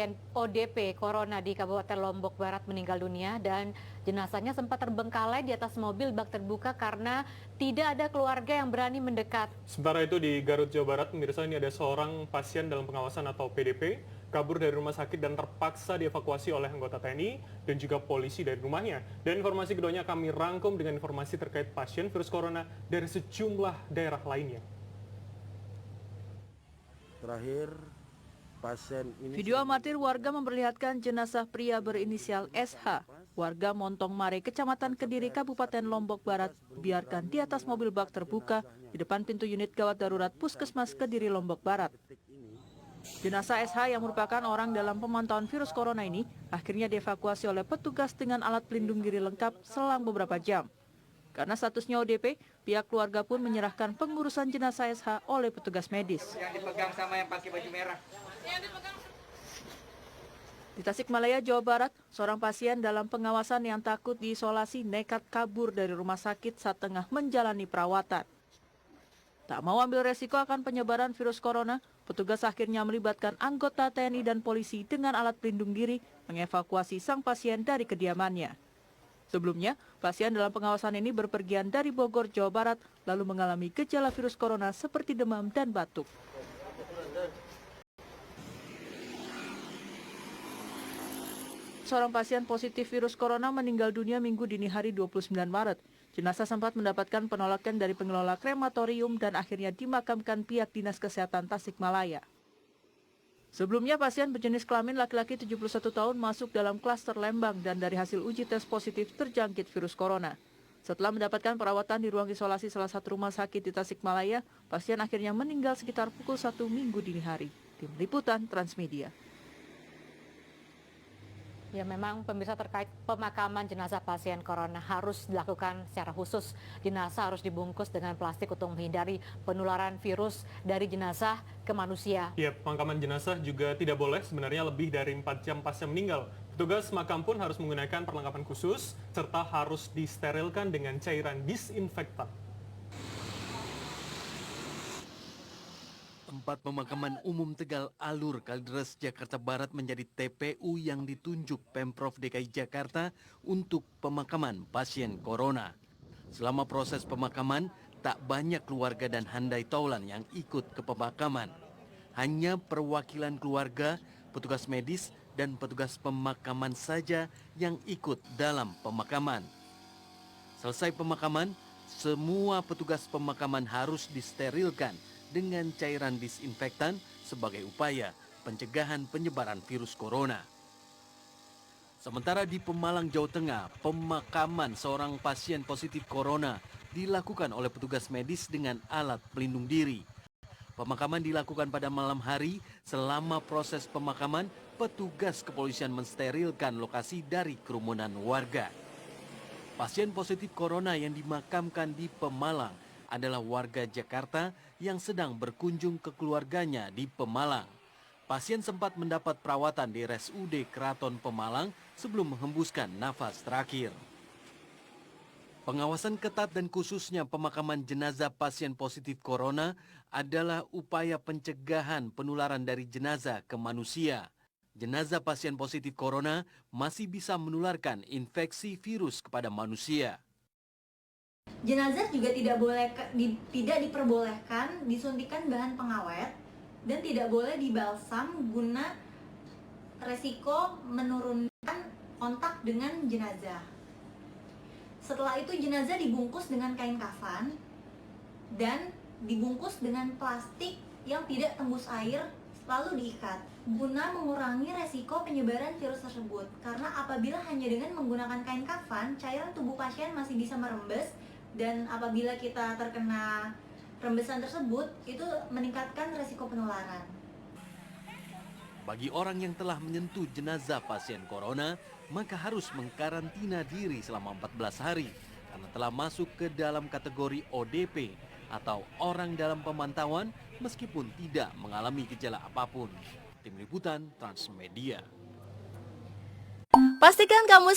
pasien ODP Corona di Kabupaten Lombok Barat meninggal dunia dan jenazahnya sempat terbengkalai di atas mobil bak terbuka karena tidak ada keluarga yang berani mendekat. Sementara itu di Garut, Jawa Barat, pemirsa, ini ada seorang pasien dalam pengawasan atau PDP kabur dari rumah sakit dan terpaksa dievakuasi oleh anggota TNI dan juga polisi dari rumahnya. Dan informasi keduanya kami rangkum dengan informasi terkait pasien virus corona dari sejumlah daerah lainnya. Terakhir, pasien ini video amatir warga memperlihatkan jenazah pria berinisial SH, warga Montong Mare, Kecamatan Kediri, Kabupaten Lombok Barat, biarkan di atas mobil bak terbuka di depan pintu unit gawat darurat Puskesmas Kediri, Lombok Barat. Jenazah SH yang merupakan orang dalam pemantauan virus corona ini akhirnya dievakuasi oleh petugas dengan alat pelindung diri lengkap selang beberapa jam. Karena statusnya ODP, pihak keluarga pun menyerahkan pengurusan jenazah SH oleh petugas medis. Yang dipegang sama yang pakai baju merah. Di Tasikmalaya, Jawa Barat, seorang pasien dalam pengawasan yang takut diisolasi nekat kabur dari rumah sakit saat tengah menjalani perawatan. Tak mau ambil resiko akan penyebaran virus corona, petugas akhirnya melibatkan anggota TNI dan polisi dengan alat pelindung diri mengevakuasi sang pasien dari kediamannya. Sebelumnya, pasien dalam pengawasan ini berpergian dari Bogor, Jawa Barat, lalu mengalami gejala virus corona seperti demam dan batuk. Seorang pasien positif virus corona meninggal dunia Minggu dini hari 29 Maret. Jenazah sempat mendapatkan penolakan dari pengelola krematorium dan akhirnya dimakamkan pihak Dinas Kesehatan Tasikmalaya. Sebelumnya, pasien berjenis kelamin laki-laki 71 tahun masuk dalam klaster Lembang dan dari hasil uji tes positif terjangkit virus corona. Setelah mendapatkan perawatan di ruang isolasi salah satu rumah sakit di Tasikmalaya, pasien akhirnya meninggal sekitar pukul 1 Minggu dini hari. Tim Liputan Transmedia. Ya, memang pemirsa, terkait pemakaman jenazah pasien corona harus dilakukan secara khusus. Jenazah harus dibungkus dengan plastik untuk menghindari penularan virus dari jenazah ke manusia. Ya, pemakaman jenazah juga tidak boleh sebenarnya lebih dari 4 jam pasca meninggal. Petugas makam pun harus menggunakan perlengkapan khusus serta harus disterilkan dengan cairan disinfektan. Tempat pemakaman umum Tegal Alur, Kalideres, Jakarta Barat menjadi TPU yang ditunjuk Pemprov DKI Jakarta untuk pemakaman pasien corona. Selama proses pemakaman, tak banyak keluarga dan handai taulan yang ikut ke pemakaman. Hanya perwakilan keluarga, petugas medis, dan petugas pemakaman saja yang ikut dalam pemakaman. Selesai pemakaman, semua petugas pemakaman harus disterilkan dengan cairan disinfektan sebagai upaya pencegahan penyebaran virus corona. Sementara di Pemalang, Jawa Tengah, pemakaman seorang pasien positif corona dilakukan oleh petugas medis dengan alat pelindung diri. Pemakaman dilakukan pada malam hari. Selama proses pemakaman, petugas kepolisian mensterilkan lokasi dari kerumunan warga. Pasien positif corona yang dimakamkan di Pemalang adalah warga Jakarta yang sedang berkunjung ke keluarganya di Pemalang. Pasien sempat mendapat perawatan di RSUD Keraton Pemalang sebelum menghembuskan nafas terakhir. Pengawasan ketat dan khususnya pemakaman jenazah pasien positif corona adalah upaya pencegahan penularan dari jenazah ke manusia. Jenazah pasien positif corona masih bisa menularkan infeksi virus kepada manusia. Jenazah juga tidak diperbolehkan disuntikan bahan pengawet dan tidak boleh dibalsam guna resiko menurunkan kontak dengan jenazah. Setelah itu jenazah dibungkus dengan kain kafan dan dibungkus dengan plastik yang tidak tembus air lalu diikat guna mengurangi resiko penyebaran virus tersebut. Karena apabila hanya dengan menggunakan kain kafan, cairan tubuh pasien masih bisa merembes dan apabila kita terkena rembesan tersebut, itu meningkatkan resiko penularan. Bagi orang yang telah menyentuh jenazah pasien corona, maka harus mengkarantina diri selama 14 hari karena telah masuk ke dalam kategori ODP atau orang dalam pemantauan meskipun tidak mengalami gejala apapun. Tim Liputan Transmedia. Pastikan kamu